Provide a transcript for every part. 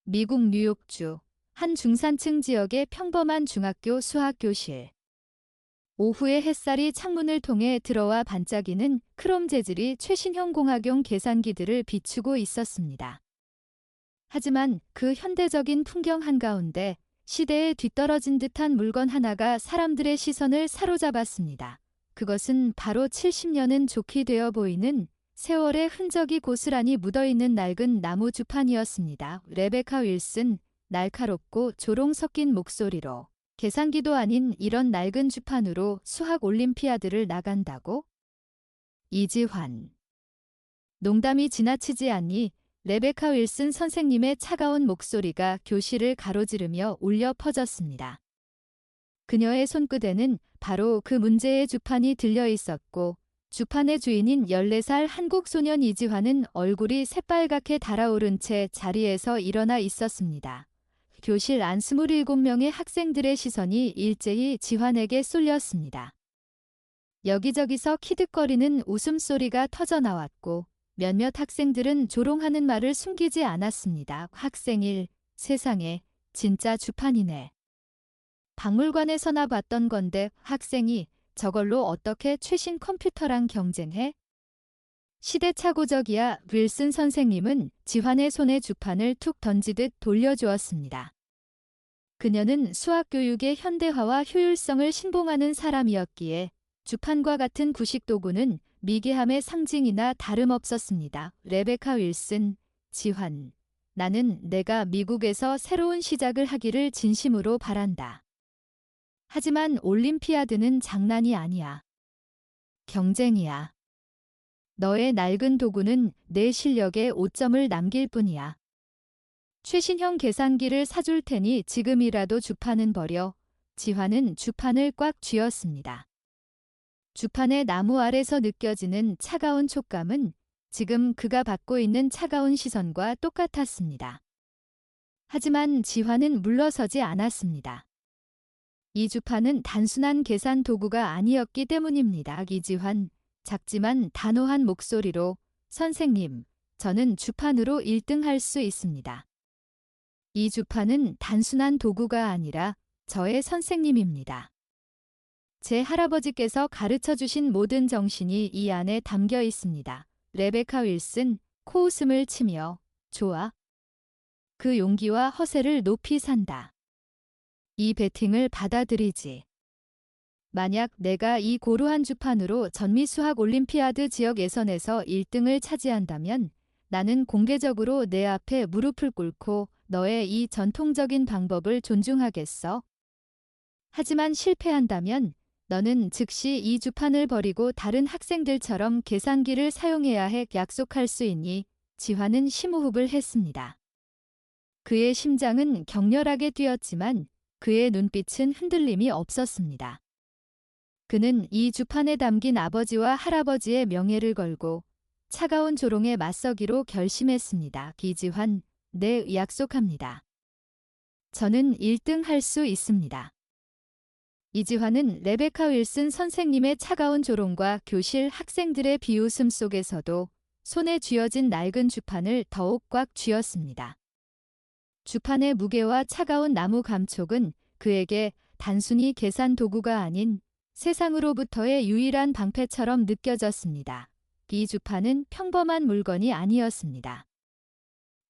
미국 뉴욕주 한 중산층 지역의 평범한 중학교 수학 교실. 오후에 햇살이 창문을 통해 들어와 반짝이는 크롬 재질이 최신형 공학용 계산기들을 비추고 있었습니다. 하지만 그 현대적인 풍경 한가운데 시대에 뒤떨어진 듯한 물건 하나가 사람들의 시선을 사로잡았습니다. 그것은 바로 70년은 좋게 되어 보이는 세월의 흔적이 고스란히 묻어있는 낡은 나무 주판이었습니다. 레베카 윌슨, 날카롭고 조롱 섞인 목소리로 계산기도 아닌 이런 낡은 주판으로 수학 올림피아드를 나간다고? 이지환. 농담이 지나치지 않니 레베카 윌슨 선생님의 차가운 목소리가 교실을 가로지르며 울려 퍼졌습니다. 그녀의 손끝에는 바로 그 문제의 주판이 들려 있었고 주판의 주인인 14살 한국 소년 이지환은 얼굴이 새빨갛게 달아오른 채 자리에서 일어나 있었습니다. 교실 안 27명의 학생들의 시선이 일제히 지환에게 쏠렸습니다. 여기저기서 키득거리는 웃음소리가 터져나왔고 몇몇 학생들은 조롱하는 말을 숨기지 않았습니다. 학생 1, 세상에 진짜 주판이네. 박물관에서나 봤던 건데 학생이 저걸로 어떻게 최신 컴퓨터랑 경쟁해? 시대착오적이야. 윌슨 선생님은 지환의 손에 주판을 툭 던지듯 돌려주었습니다. 그녀는 수학 교육의 현대화와 효율성을 신봉하는 사람이었기에 주판과 같은 구식 도구는 미개함의 상징이나 다름없었습니다. 레베카 윌슨, 지환. 나는 내가 미국에서 새로운 시작을 하기를 진심으로 바란다. 하지만 올림피아드는 장난이 아니야. 경쟁이야. 너의 낡은 도구는 내 실력에 오점을 남길 뿐이야. 최신형 계산기를 사줄 테니 지금이라도 주판은 버려. 지환은 주판을 꽉 쥐었습니다. 주판의 나무 아래서 느껴지는 차가운 촉감은 지금 그가 받고 있는 차가운 시선과 똑같았습니다. 하지만 지환은 물러서지 않았습니다. 이 주판은 단순한 계산 도구가 아니었기 때문입니다. 이지환, 작지만 단호한 목소리로 선생님, 저는 주판으로 1등할 수 있습니다. 이 주판은 단순한 도구가 아니라 저의 선생님입니다. 제 할아버지께서 가르쳐 주신 모든 정신이 이 안에 담겨 있습니다. 레베카 윌슨, 코웃음을 치며 좋아. 그 용기와 허세를 높이 산다. 이 배팅을 받아들이지. 만약 내가 이 고루한 주판으로 전미수학 올림피아드 지역 예선에서 1등을 차지한다면 나는 공개적으로 내 앞에 무릎을 꿇고 너의 이 전통적인 방법을 존중하겠어. 하지만 실패한다면 너는 즉시 이 주판을 버리고 다른 학생들처럼 계산기를 사용해야 해. 약속할 수 있니? 지환은 심호흡을 했습니다. 그의 심장은 격렬하게 뛰었지만 그의 눈빛은 흔들림이 없었습니다. 그는 이 주판에 담긴 아버지와 할아버지의 명예를 걸고 차가운 조롱에 맞서기로 결심했습니다. 이지환, 네, 약속합니다. 저는 1등 할 수 있습니다. 이지환은 레베카 윌슨 선생님의 차가운 조롱과 교실 학생들의 비웃음 속에서도 손에 쥐어진 낡은 주판을 더욱 꽉 쥐었습니다. 주판의 무게와 차가운 나무 감촉은 그에게 단순히 계산 도구가 아닌 세상으로부터의 유일한 방패처럼 느껴졌습니다. 이 주판은 평범한 물건이 아니었습니다.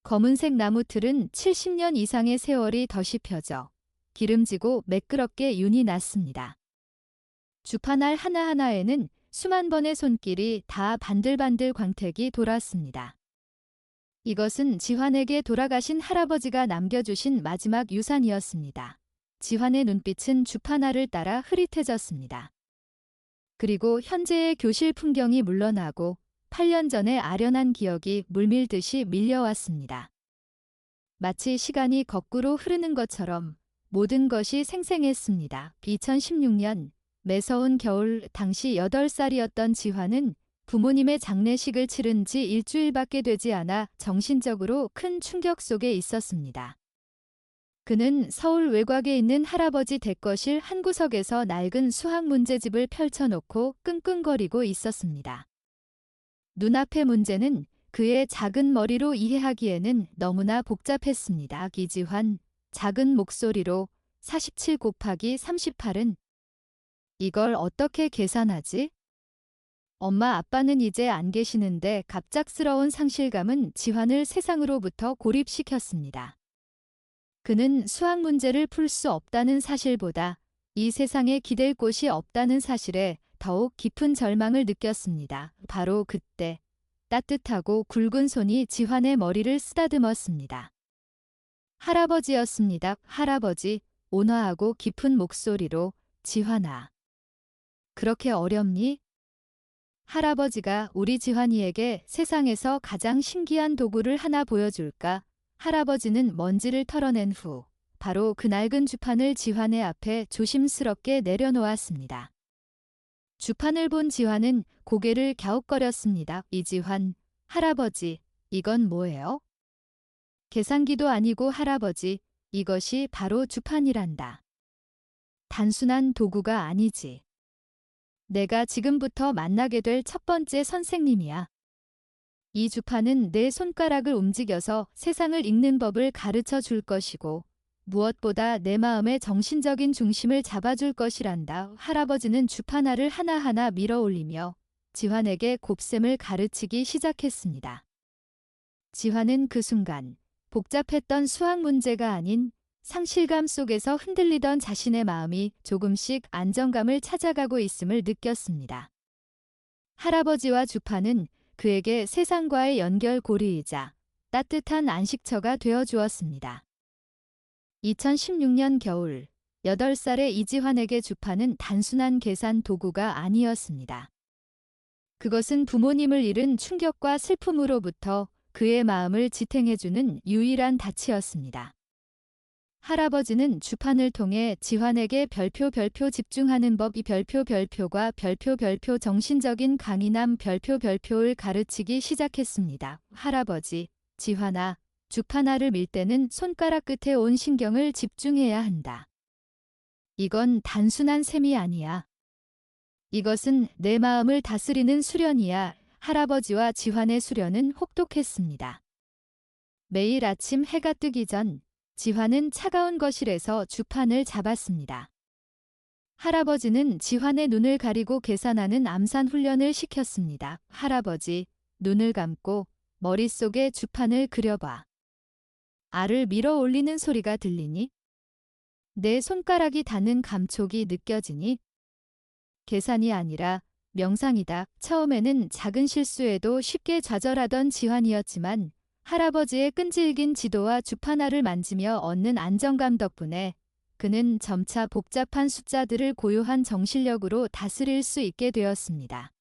검은색 나무틀은 70년 이상의 세월이 덧이 펴져 기름지고 매끄럽게 윤이 났습니다. 주판알 하나하나에는 수만 번의 손길이 다 반들반들 광택이 돌았습니다. 이것은 지환에게 돌아가신 할아버지가 남겨주신 마지막 유산이었습니다. 지환의 눈빛은 주판알을 따라 흐릿해졌습니다. 그리고 현재의 교실 풍경이 물러나고 8년 전의 아련한 기억이 물밀듯이 밀려왔습니다. 마치 시간이 거꾸로 흐르는 것처럼 모든 것이 생생했습니다. 2016년 매서운 겨울, 당시 8살이었던 지환은 부모님의 장례식을 치른 지 일주일밖에 되지 않아 정신적으로 큰 충격 속에 있었습니다. 그는 서울 외곽에 있는 할아버지 댁거실 한 구석에서 낡은 수학 문제집을 펼쳐놓고 끙끙거리고 있었습니다. 눈앞의 문제는 그의 작은 머리로 이해하기에는 너무나 복잡했습니다. 이지환, 작은 목소리로 47 곱하기 38은 이걸 어떻게 계산하지? 엄마 아빠는 이제 안 계시는데 갑작스러운 상실감은 지환을 세상으로부터 고립시켰습니다. 그는 수학 문제를 풀 수 없다는 사실보다 이 세상에 기댈 곳이 없다는 사실에 더욱 깊은 절망을 느꼈습니다. 바로 그때 따뜻하고 굵은 손이 지환의 머리를 쓰다듬었습니다. 할아버지였습니다. 할아버지, 온화하고 깊은 목소리로 지환아. 그렇게 어렵니? 할아버지가 우리 지환이에게 세상에서 가장 신기한 도구를 하나 보여줄까? 할아버지는 먼지를 털어낸 후 바로 그 낡은 주판을 지환의 앞에 조심스럽게 내려놓았습니다. 주판을 본 지환은 고개를 갸웃거렸습니다. 이지환, 할아버지, 이건 뭐예요? 계산기도 아니고 할아버지, 이것이 바로 주판이란다. 단순한 도구가 아니지. 내가 지금부터 만나게 될 첫 번째 선생님이야. 이 주판은 내 손가락을 움직여서 세상을 읽는 법을 가르쳐 줄 것이고 무엇보다 내 마음의 정신적인 중심을 잡아줄 것이란다. 할아버지는 주판알을 하나하나 밀어 올리며 지환에게 곱셈을 가르치기 시작했습니다. 지환은 그 순간 복잡했던 수학 문제가 아닌 상실감 속에서 흔들리던 자신의 마음이 조금씩 안정감을 찾아가고 있음을 느꼈습니다. 할아버지와 주판은 그에게 세상과의 연결고리이자 따뜻한 안식처가 되어 주었습니다. 2016년 겨울, 8살의 이지환에게 주판은 단순한 계산 도구가 아니었습니다. 그것은 부모님을 잃은 충격과 슬픔으로부터 그의 마음을 지탱해주는 유일한 닻이었습니다. 할아버지는 주판을 통해 지환에게 별표 집중하는 법 이 별표가 별표 정신적인 강인함 별표를 가르치기 시작했습니다. 할아버지, 지환아, 주판알을 밀 때는 손가락 끝에 온 신경을 집중해야 한다. 이건 단순한 셈이 아니야. 이것은 내 마음을 다스리는 수련이야. 할아버지와 지환의 수련은 혹독했습니다. 매일 아침 해가 뜨기 전 지환은 차가운 거실에서 주판을 잡았습니다. 할아버지는 지환의 눈을 가리고 계산하는 암산 훈련을 시켰습니다. 할아버지, 눈을 감고 머릿속에 주판을 그려봐. 알을 밀어 올리는 소리가 들리니? 내 손가락이 닿는 감촉이 느껴지니? 계산이 아니라 명상이다. 처음에는 작은 실수에도 쉽게 좌절하던 지환이었지만 할아버지의 끈질긴 지도와 주판알을 만지며 얻는 안정감 덕분에 그는 점차 복잡한 숫자들을 고요한 정신력으로 다스릴 수 있게 되었습니다.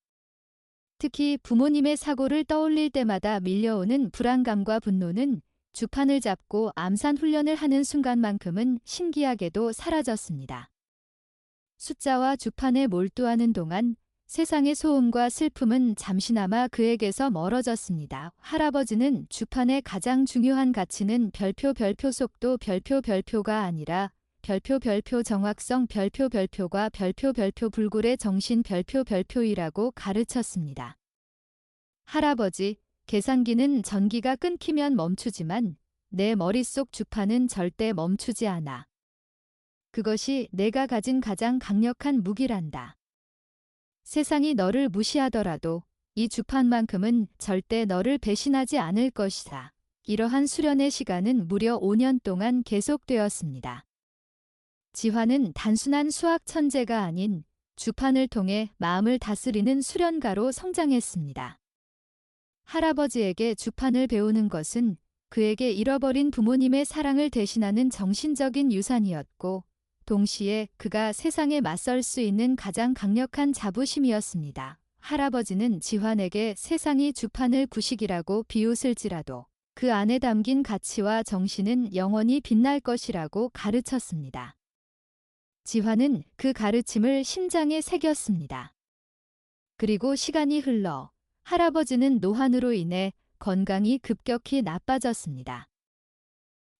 특히 부모님의 사고를 떠올릴 때마다 밀려오는 불안감과 분노는 주판을 잡고 암산 훈련을 하는 순간만큼은 신기하게도 사라졌습니다. 숫자와 주판에 몰두하는 동안 세상의 소음과 슬픔은 잠시나마 그에게서 멀어졌습니다. 할아버지는 주판의 가장 중요한 가치는 별표 속도 별표가 아니라 별표 정확성 별표가 별표 불굴의 정신 별표이라고 가르쳤습니다. 할아버지, 계산기는 전기가 끊기면 멈추지만 내 머릿속 주판은 절대 멈추지 않아. 그것이 내가 가진 가장 강력한 무기란다. 세상이 너를 무시하더라도 이 주판만큼은 절대 너를 배신하지 않을 것이다. 이러한 수련의 시간은 무려 5년 동안 계속되었습니다. 지환은 단순한 수학 천재가 아닌 주판을 통해 마음을 다스리는 수련가로 성장했습니다. 할아버지에게 주판을 배우는 것은 그에게 잃어버린 부모님의 사랑을 대신하는 정신적인 유산이었고 동시에 그가 세상에 맞설 수 있는 가장 강력한 자부심이었습니다. 할아버지는 지환에게 세상이 주판을 구식이라고 비웃을지라도 그 안에 담긴 가치와 정신은 영원히 빛날 것이라고 가르쳤습니다. 지환은 그 가르침을 심장에 새겼습니다. 그리고 시간이 흘러 할아버지는 노환으로 인해 건강이 급격히 나빠졌습니다.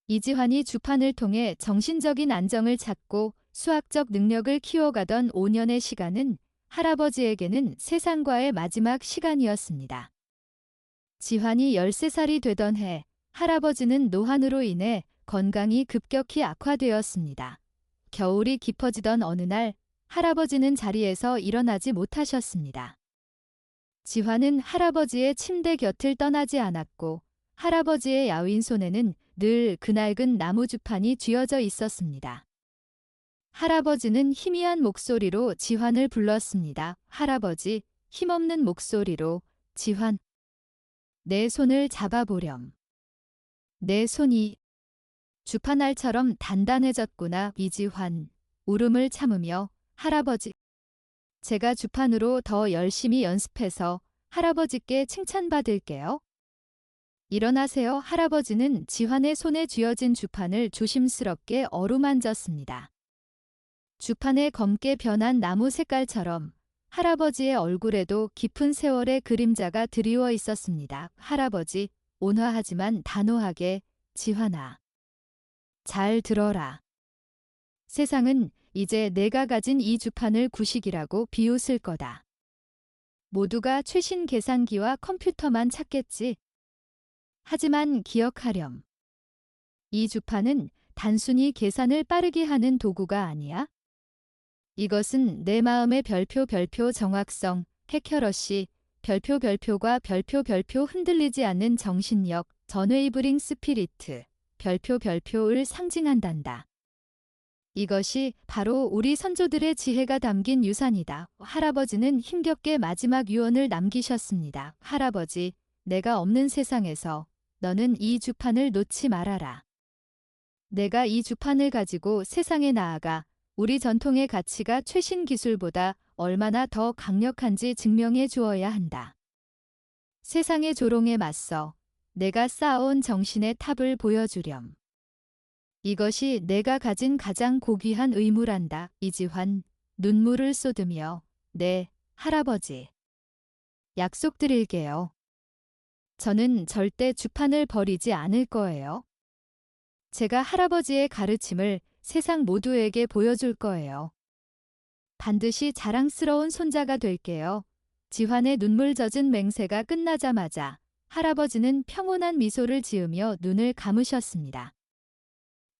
이지환이 주판을 통해 정신적인 안정을 찾고 수학적 능력을 키워가던 5년의 시간은 할아버지에게는 세상과의 마지막 시간이었습니다. 지환이 13살이 되던 해 할아버지는 노환으로 인해 건강이 급격히 악화되었습니다. 겨울이 깊어지던 어느 날 할아버지는 자리에서 일어나지 못하셨습니다. 지환은 할아버지의 침대 곁을 떠나지 않았고 할아버지의 야윈 손에는 늘 그낡은 나무 주판이 쥐어져 있었습니다. 할아버지는 희미한 목소리로 지환을 불렀습니다. 할아버지, 힘없는 목소리로, 지환. 내 손을 잡아보렴. 내 손이 주판알처럼 단단해졌구나. 이지환, 울음을 참으며, 할아버지. 제가 주판으로 더 열심히 연습해서 할아버지께 칭찬받을게요. 일어나세요. 할아버지는 지환의 손에 쥐어진 주판을 조심스럽게 어루만졌습니다. 주판의 검게 변한 나무 색깔처럼 할아버지의 얼굴에도 깊은 세월의 그림자가 드리워 있었습니다. 할아버지, 온화하지만 단호하게, 지환아. 잘 들어라. 세상은 이제 내가 가진 이 주판을 구식이라고 비웃을 거다. 모두가 최신 계산기와 컴퓨터만 찾겠지. 하지만 기억하렴. 이 주판은 단순히 계산을 빠르게 하는 도구가 아니야. 이것은 내 마음의 별표 정확성, 해커러시, 별표가 별표 흔들리지 않는 정신력, 전웨이브링 스피리트, 별표를 상징한단다. 이것이 바로 우리 선조들의 지혜가 담긴 유산이다. 할아버지는 힘겹게 마지막 유언을 남기셨습니다. 할아버지, 내가 없는 세상에서 너는 이 주판을 놓지 말아라. 내가 이 주판을 가지고 세상에 나아가 우리 전통의 가치가 최신 기술보다 얼마나 더 강력한지 증명해 주어야 한다. 세상의 조롱에 맞서 내가 쌓아온 정신의 탑을 보여주렴. 이것이 내가 가진 가장 고귀한 의무란다. 이지환, 눈물을 쏟으며, 네, 할아버지. 약속드릴게요. 저는 절대 주판을 버리지 않을 거예요. 제가 할아버지의 가르침을 세상 모두에게 보여줄 거예요. 반드시 자랑스러운 손자가 될게요. 지환의 눈물 젖은 맹세가 끝나자마자 할아버지는 평온한 미소를 지으며 눈을 감으셨습니다.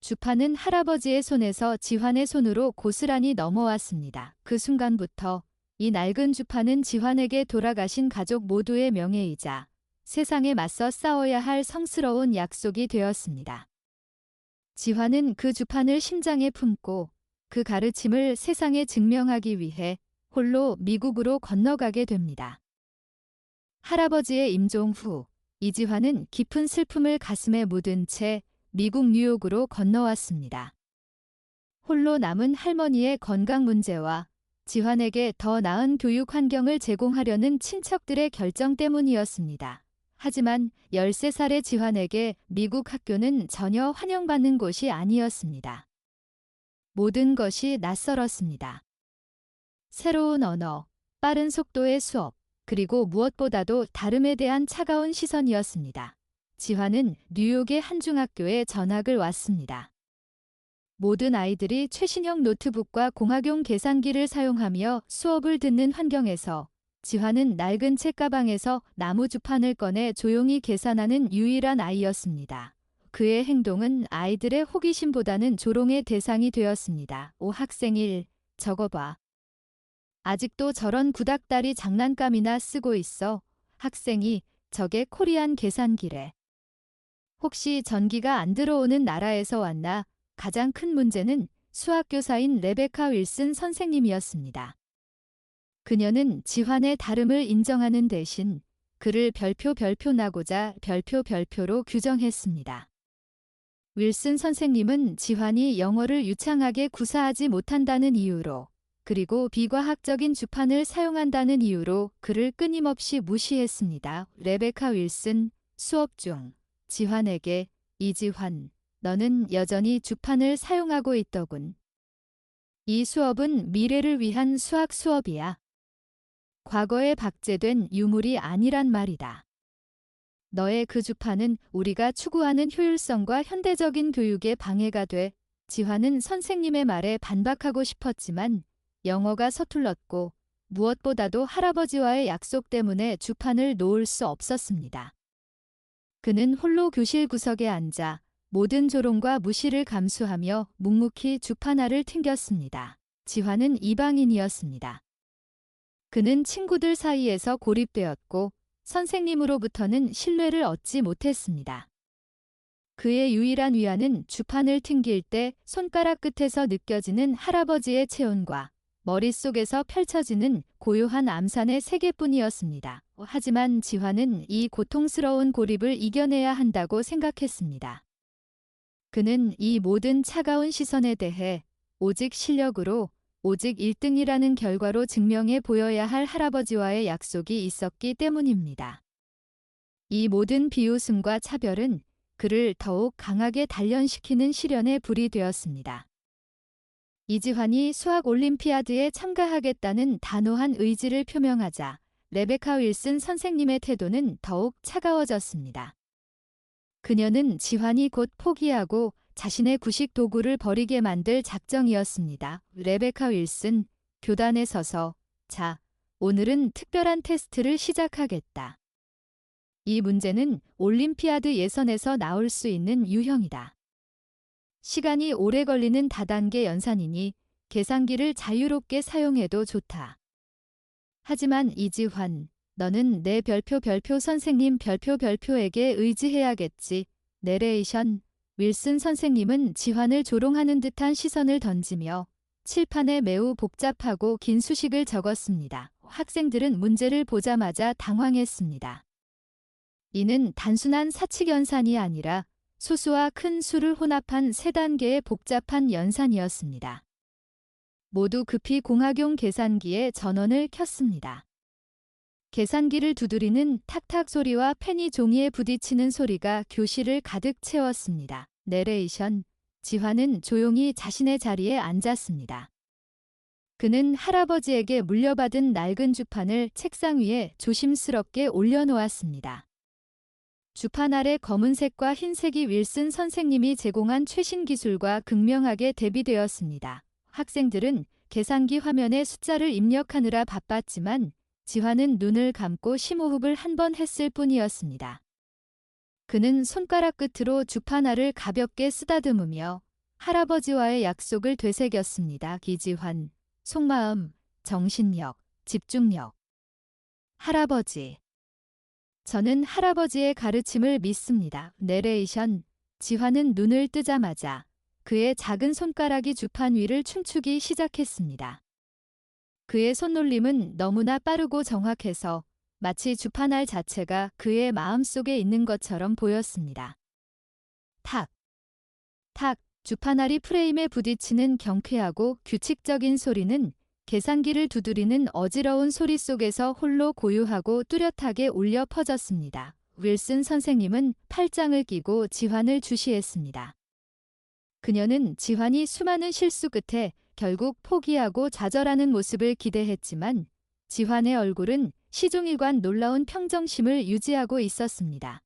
주판은 할아버지의 손에서 지환의 손으로 고스란히 넘어왔습니다. 그 순간부터 이 낡은 주판은 지환에게 돌아가신 가족 모두의 명예이자 세상에 맞서 싸워야 할 성스러운 약속이 되었습니다. 지환은 그 주판을 심장에 품고 그 가르침을 세상에 증명하기 위해 홀로 미국으로 건너가게 됩니다. 할아버지의 임종 후 이지환은 깊은 슬픔을 가슴에 묻은 채 미국 뉴욕으로 건너왔습니다. 홀로 남은 할머니의 건강 문제와 지환에게 더 나은 교육 환경을 제공하려는 친척들의 결정 때문이었습니다. 하지만 13살의 지환에게 미국 학교는 전혀 환영받는 곳이 아니었습니다. 모든 것이 낯설었습니다. 새로운 언어, 빠른 속도의 수업, 그리고 무엇보다도 다름에 대한 차가운 시선이었습니다. 지환은 뉴욕의 한 중학교에 전학을 왔습니다. 모든 아이들이 최신형 노트북과 공학용 계산기를 사용하며 수업을 듣는 환경에서 지환은 낡은 책가방에서 나무 주판을 꺼내 조용히 계산하는 유일한 아이였습니다. 그의 행동은 아이들의 호기심보다는 조롱의 대상이 되었습니다. 오 학생 1, 저거 봐. 아직도 저런 구닥다리 장난감이나 쓰고 있어. 학생이 저게 코리안 계산기래. 혹시 전기가 안 들어오는 나라에서 왔나? 가장 큰 문제는 수학교사인 레베카 윌슨 선생님이었습니다. 그녀는 지환의 다름을 인정하는 대신 그를 별표 나고자 별표로 규정했습니다. 윌슨 선생님은 지환이 영어를 유창하게 구사하지 못한다는 이유로 그리고 비과학적인 주판을 사용한다는 이유로 그를 끊임없이 무시했습니다. 레베카 윌슨, 수업 중 지환에게 이지환, 너는 여전히 주판을 사용하고 있더군. 이 수업은 미래를 위한 수학 수업이야. 과거에 박제된 유물이 아니란 말이다. 너의 그 주판은 우리가 추구하는 효율성과 현대적인 교육에 방해가 돼. 지환은 선생님의 말에 반박하고 싶었지만 영어가 서툴렀고 무엇보다도 할아버지와의 약속 때문에 주판을 놓을 수 없었습니다. 그는 홀로 교실 구석에 앉아 모든 조롱과 무시를 감수하며 묵묵히 주판알을 튕겼습니다. 지환은 이방인이었습니다. 그는 친구들 사이에서 고립되었고 선생님으로부터는 신뢰를 얻지 못했습니다. 그의 유일한 위안은 주판을 튕길 때 손가락 끝에서 느껴지는 할아버지의 체온과 머릿속에서 펼쳐지는 고요한 암산의 세계뿐이었습니다. 하지만 지환은 이 고통스러운 고립을 이겨내야 한다고 생각했습니다. 그는 이 모든 차가운 시선에 대해 오직 실력으로, 오직 1등이라는 결과로 증명해 보여야 할 할아버지와의 약속이 있었기 때문입니다. 이 모든 비웃음과 차별은 그를 더욱 강하게 단련시키는 시련의 불이 되었습니다. 이지환이 수학 올림피아드에 참가하겠다는 단호한 의지를 표명하자 레베카 윌슨 선생님의 태도는 더욱 차가워졌습니다. 그녀는 지환이 곧 포기하고 자신의 구식 도구를 버리게 만들 작정이었습니다. 레베카 윌슨, 교단에 서서 자, 오늘은 특별한 테스트를 시작하겠다. 이 문제는 올림피아드 예선에서 나올 수 있는 유형이다. 시간이 오래 걸리는 다단계 연산이니 계산기를 자유롭게 사용해도 좋다. 하지만 이지환, 너는 내 별표 선생님 별표에게 의지해야겠지. 내레이션, 윌슨 선생님은 지환을 조롱하는 듯한 시선을 던지며 칠판에 매우 복잡하고 긴 수식을 적었습니다. 학생들은 문제를 보자마자 당황했습니다. 이는 단순한 사칙 연산이 아니라 소수와 큰 수를 혼합한 세 단계의 복잡한 연산이었습니다. 모두 급히 공학용 계산기에 전원을 켰습니다. 계산기를 두드리는 탁탁 소리와 펜이 종이에 부딪히는 소리가 교실을 가득 채웠습니다. 내레이션, 지환은 조용히 자신의 자리에 앉았습니다. 그는 할아버지에게 물려받은 낡은 주판을 책상 위에 조심스럽게 올려놓았습니다. 주판 아래 검은색과 흰색이 윌슨 선생님이 제공한 최신 기술과 극명하게 대비되었습니다. 학생들은 계산기 화면에 숫자를 입력하느라 바빴지만 지환은 눈을 감고 심호흡을 한 번 했을 뿐이었습니다. 그는 손가락 끝으로 주판알을 가볍게 쓰다듬으며 할아버지와의 약속을 되새겼습니다. 이지환, 속마음, 정신력, 집중력. 할아버지. 저는 할아버지의 가르침을 믿습니다. 내레이션, 지환은 눈을 뜨자마자 그의 작은 손가락이 주판 위를 춤추기 시작했습니다. 그의 손놀림은 너무나 빠르고 정확해서 마치 주판알 자체가 그의 마음속에 있는 것처럼 보였습니다. 탁, 탁, 주판알이 프레임에 부딪히는 경쾌하고 규칙적인 소리는 계산기를 두드리는 어지러운 소리 속에서 홀로 고요하고 뚜렷하게 울려 퍼졌습니다. 윌슨 선생님은 팔짱을 끼고 지환을 주시했습니다. 그녀는 지환이 수많은 실수 끝에 결국 포기하고 좌절하는 모습을 기대했지만 지환의 얼굴은 시종일관 놀라운 평정심을 유지하고 있었습니다.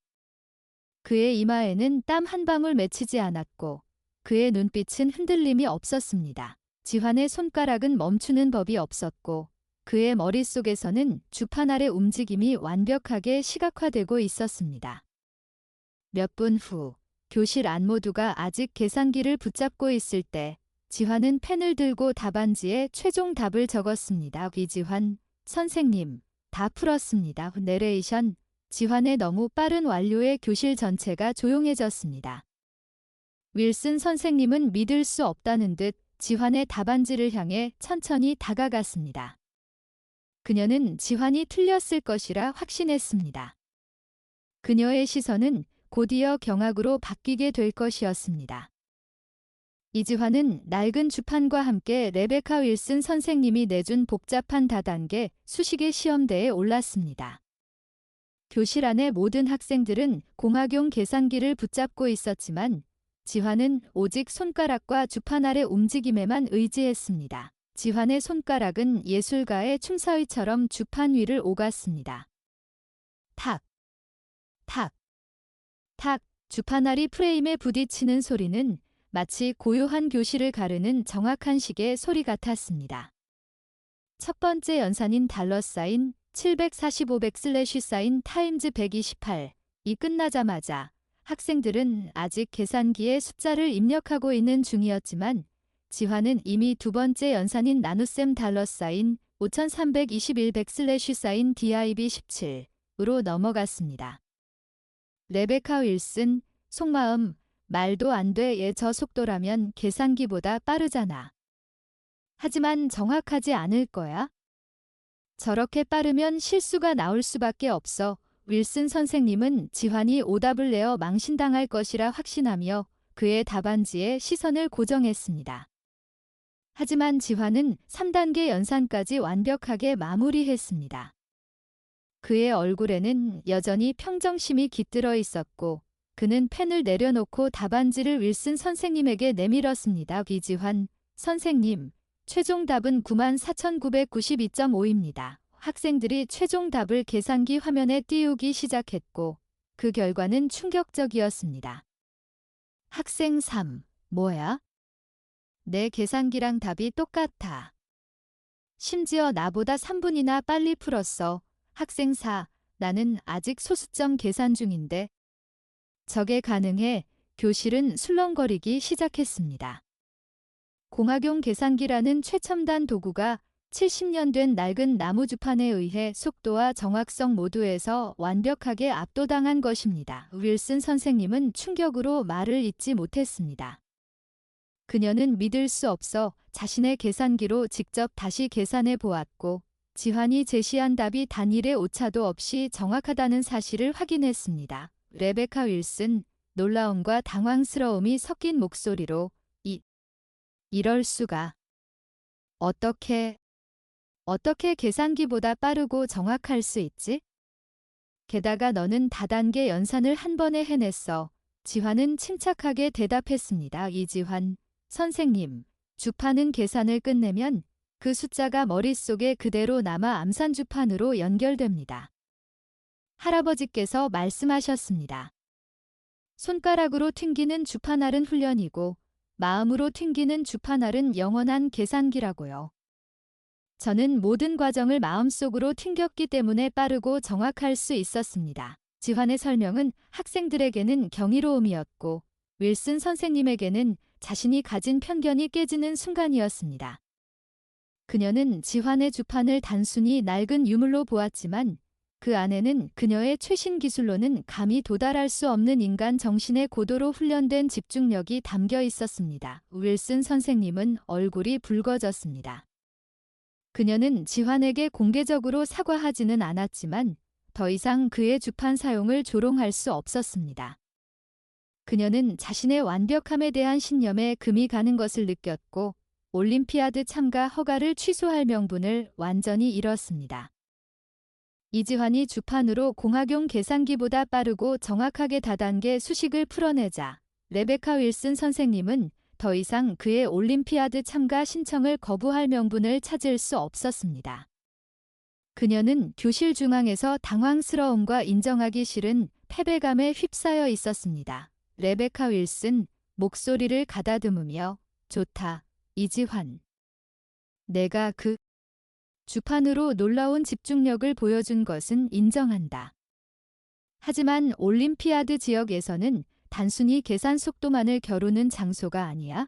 그의 이마에는 땀 한 방울 맺히지 않았고 그의 눈빛은 흔들림이 없었습니다. 지환의 손가락은 멈추는 법이 없었고 그의 머릿속에서는 주판알의 움직임이 완벽하게 시각화되고 있었습니다. 몇 분 후 교실 안 모두가 아직 계산기를 붙잡고 있을 때 지환은 펜을 들고 답안지에 최종 답을 적었습니다. 이지환, 선생님, 다 풀었습니다. 내레이션, 지환의 너무 빠른 완료에 교실 전체가 조용해졌습니다. 윌슨 선생님은 믿을 수 없다는 듯 지환의 답안지를 향해 천천히 다가갔습니다. 그녀는 지환이 틀렸을 것이라 확신했습니다. 그녀의 시선은 곧이어 경악으로 바뀌게 될 것이었습니다. 이지환은 낡은 주판과 함께 레베카 윌슨 선생님이 내준 복잡한 다단계 수식의 시험대에 올랐습니다. 교실 안의 모든 학생들은 공학용 계산기를 붙잡고 있었지만 지환은 오직 손가락과 주판알의 움직임에만 의지했습니다. 지환의 손가락은 예술가의 춤사위처럼 주판 위를 오갔습니다. 탁, 탁, 탁, 주판알이 프레임에 부딪히는 소리는 마치 고요한 교실을 가르는 정확한 시계 소리 같았습니다. 첫 번째 연산인 달러 사인 745 백슬래시 사인 타임즈 128 이 끝나자마자 학생들은 아직 계산기에 숫자를 입력하고 있는 중이었지만 지환은 이미 두 번째 연산인 나눗셈 $사인 5321 DIB 17으로 넘어갔습니다. 레베카 윌슨, 속마음, 말도 안 돼. 얘 저 속도라면 계산기보다 빠르잖아. 하지만 정확하지 않을 거야. 저렇게 빠르면 실수가 나올 수밖에 없어. 윌슨 선생님은 지환이 오답을 내어 망신당할 것이라 확신하며 그의 답안지에 시선을 고정했습니다. 하지만 지환은 3단계 연산까지 완벽하게 마무리했습니다. 그의 얼굴에는 여전히 평정심이 깃들어 있었고 그는 펜을 내려놓고 답안지를 윌슨 선생님에게 내밀었습니다. 이지환 선생님, 최종 답은 94,992.5입니다. 학생들이 최종 답을 계산기 화면에 띄우기 시작했고 그 결과는 충격적이었습니다. 학생 3, 뭐야? 내 계산기랑 답이 똑같아. 심지어 나보다 3분이나 빨리 풀었어. 학생 4, 나는 아직 소수점 계산 중인데. 저게 가능해. 교실은 술렁거리기 시작했습니다. 공학용 계산기라는 최첨단 도구가 70년 된 낡은 나무 주판에 의해 속도와 정확성 모두에서 완벽하게 압도당한 것입니다. 윌슨 선생님은 충격으로 말을 잇지 못했습니다. 그녀는 믿을 수 없어 자신의 계산기로 직접 다시 계산해 보았고 지환이 제시한 답이 단일의 오차도 없이 정확하다는 사실을 확인했습니다. 레베카 윌슨, 놀라움과 당황스러움이 섞인 목소리로 이럴 수가. 어떻게 계산기보다 빠르고 정확할 수 있지? 게다가 너는 다단계 연산을 한 번에 해냈어. 지환은 침착하게 대답했습니다. 이지환 선생님, 주판은 계산을 끝내면 그 숫자가 머릿속에 그대로 남아 암산주판으로 연결됩니다. 할아버지께서 말씀하셨습니다. 손가락으로 튕기는 주판알은 훈련이고 마음으로 튕기는 주판알은 영원한 계산기라고요. 저는 모든 과정을 마음속으로 튕겼기 때문에 빠르고 정확할 수 있었습니다. 지환의 설명은 학생들에게는 경이로움이었고 윌슨 선생님에게는 자신이 가진 편견이 깨지는 순간이었습니다. 그녀는 지환의 주판을 단순히 낡은 유물로 보았지만 그 안에는 그녀의 최신 기술로는 감히 도달할 수 없는 인간 정신의 고도로 훈련된 집중력이 담겨 있었습니다. 윌슨 선생님은 얼굴이 붉어졌습니다. 그녀는 지환에게 공개적으로 사과하지는 않았지만 더 이상 그의 주판 사용을 조롱할 수 없었습니다. 그녀는 자신의 완벽함에 대한 신념에 금이 가는 것을 느꼈고 올림피아드 참가 허가를 취소할 명분을 완전히 잃었습니다. 이지환이 주판으로 공학용 계산기보다 빠르고 정확하게 다단계 수식을 풀어내자 레베카 윌슨 선생님은 더 이상 그의 올림피아드 참가 신청을 거부할 명분을 찾을 수 없었습니다. 그녀는 교실 중앙에서 당황스러움과 인정하기 싫은 패배감에 휩싸여 있었습니다. 레베카 윌슨, 목소리를 가다듬으며 좋다, 이지환. 내가 그 주판으로 놀라운 집중력을 보여준 것은 인정한다. 하지만 올림피아드 지역에서는 단순히 계산 속도만을 겨루는 장소가 아니야.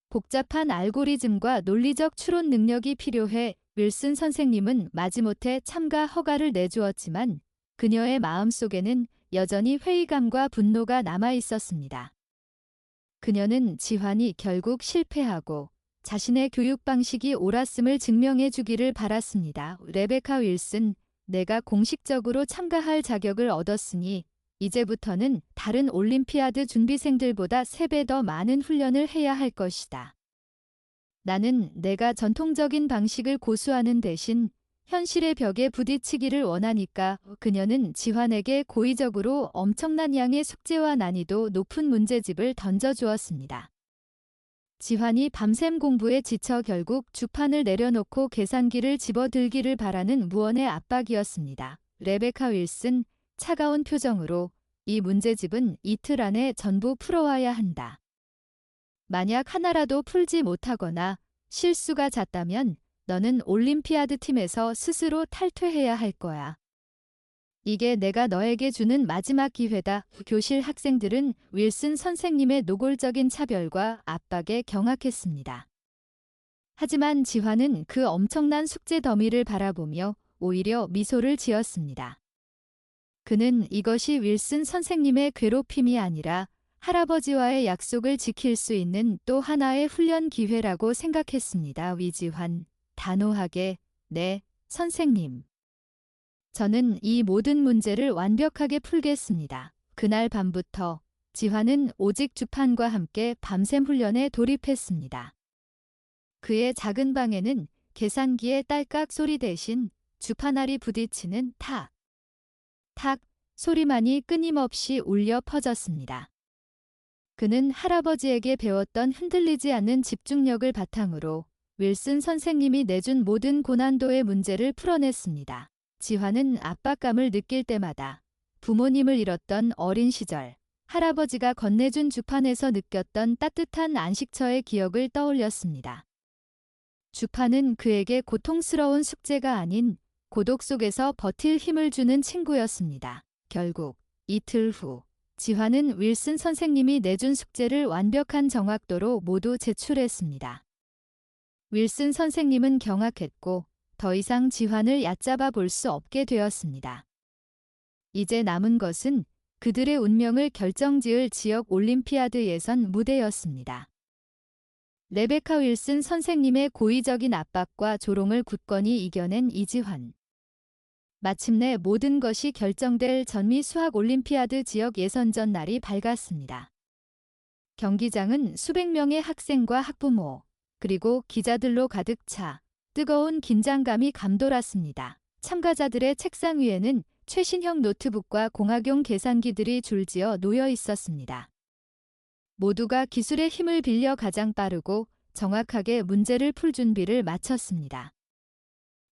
복잡한 알고리즘과 논리적 추론 능력이 필요해. 윌슨 선생님은 마지못해 참가 허가를 내주었지만 그녀의 마음속에는 여전히 회의감과 분노가 남아 있었습니다. 그녀는 지환이 결국 실패하고 자신의 교육 방식이 옳았음을 증명해 주기를 바랐습니다. 레베카 윌슨, 내가 공식적으로 참가할 자격을 얻었으니 이제부터는 다른 올림피아드 준비생들보다 3배 더 많은 훈련을 해야 할 것이다. 나는 내가 전통적인 방식을 고수하는 대신 현실의 벽에 부딪히기를 원하니까. 그녀는 지환에게 고의적으로 엄청난 양의 숙제와 난이도 높은 문제집을 던져주었습니다. 지환이 밤샘 공부에 지쳐 결국 주판을 내려놓고 계산기를 집어들기를 바라는 무언의 압박이었습니다. 레베카 윌슨, 차가운 표정으로 이 문제집은 이틀 안에 전부 풀어와야 한다. 만약 하나라도 풀지 못하거나 실수가 잦다면 너는 올림피아드 팀에서 스스로 탈퇴해야 할 거야. 이게 내가 너에게 주는 마지막 기회다. 교실 학생들은 윌슨 선생님의 노골적인 차별과 압박에 경악했습니다. 하지만 지환은 그 엄청난 숙제 더미를 바라보며 오히려 미소를 지었습니다. 그는 이것이 윌슨 선생님의 괴롭힘이 아니라 할아버지와의 약속을 지킬 수 있는 또 하나의 훈련 기회라고 생각했습니다. 위지환, 단호하게, 네, 선생님. 저는 이 모든 문제를 완벽하게 풀겠습니다. 그날 밤부터 지환은 오직 주판과 함께 밤샘 훈련에 돌입했습니다. 그의 작은 방에는 계산기의 딸깍 소리 대신 주판알이 부딪히는 탁, 탁 소리만이 끊임없이 울려 퍼졌습니다. 그는 할아버지에게 배웠던 흔들리지 않는 집중력을 바탕으로 윌슨 선생님이 내준 모든 고난도의 문제를 풀어냈습니다. 지환은 압박감을 느낄 때마다 부모님을 잃었던 어린 시절, 할아버지가 건네준 주판에서 느꼈던 따뜻한 안식처의 기억을 떠올렸습니다. 주판은 그에게 고통스러운 숙제가 아닌 고독 속에서 버틸 힘을 주는 친구였습니다. 결국 이틀 후 지환은 윌슨 선생님이 내준 숙제를 완벽한 정확도로 모두 제출했습니다. 윌슨 선생님은 경악했고 더 이상 지환을 얕잡아 볼 수 없게 되었습니다. 이제 남은 것은 그들의 운명을 결정지을 지역 올림피아드 예선 무대였습니다. 레베카 윌슨 선생님의 고의적인 압박과 조롱을 굳건히 이겨낸 이지환. 마침내 모든 것이 결정될 전미 수학 올림피아드 지역 예선전 날이 밝았습니다. 경기장은 수백 명의 학생과 학부모, 그리고 기자들로 가득 차 뜨거운 긴장감이 감돌았습니다. 참가자들의 책상 위에는 최신형 노트북과 공학용 계산기들이 줄지어 놓여 있었습니다. 모두가 기술의 힘을 빌려 가장 빠르고 정확하게 문제를 풀 준비를 마쳤습니다.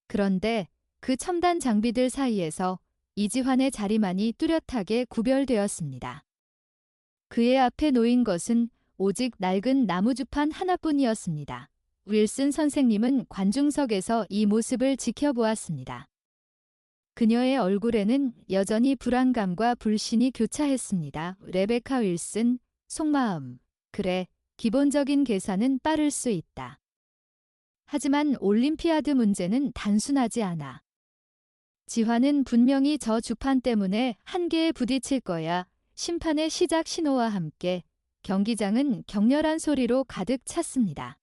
그런데 그 첨단 장비들 사이에서 이지환의 자리만이 뚜렷하게 구별되었습니다. 그의 앞에 놓인 것은 오직 낡은 나무주판 하나뿐이었습니다. 윌슨 선생님은 관중석에서 이 모습을 지켜보았습니다. 그녀의 얼굴에는 여전히 불안감과 불신이 교차했습니다. 레베카 윌슨, 속마음. 그래, 기본적인 계산은 빠를 수 있다. 하지만 올림피아드 문제는 단순하지 않아. 지환은 분명히 저 주판 때문에 한계에 부딪힐 거야. 심판의 시작 신호와 함께 경기장은 격렬한 소리로 가득 찼습니다.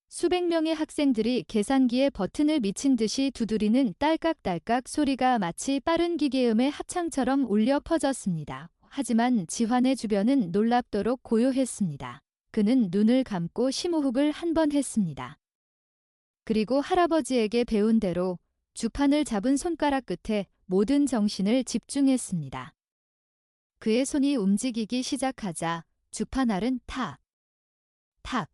수백 명의 학생들이 계산기에 버튼을 미친 듯이 두드리는 딸깍딸깍 소리가 마치 빠른 기계음의 합창처럼 울려 퍼졌습니다. 하지만 지환의 주변은 놀랍도록 고요했습니다. 그는 눈을 감고 심호흡을 한 번 했습니다. 그리고 할아버지에게 배운 대로 주판을 잡은 손가락 끝에 모든 정신을 집중했습니다. 그의 손이 움직이기 시작하자 주판알은 탁, 탁,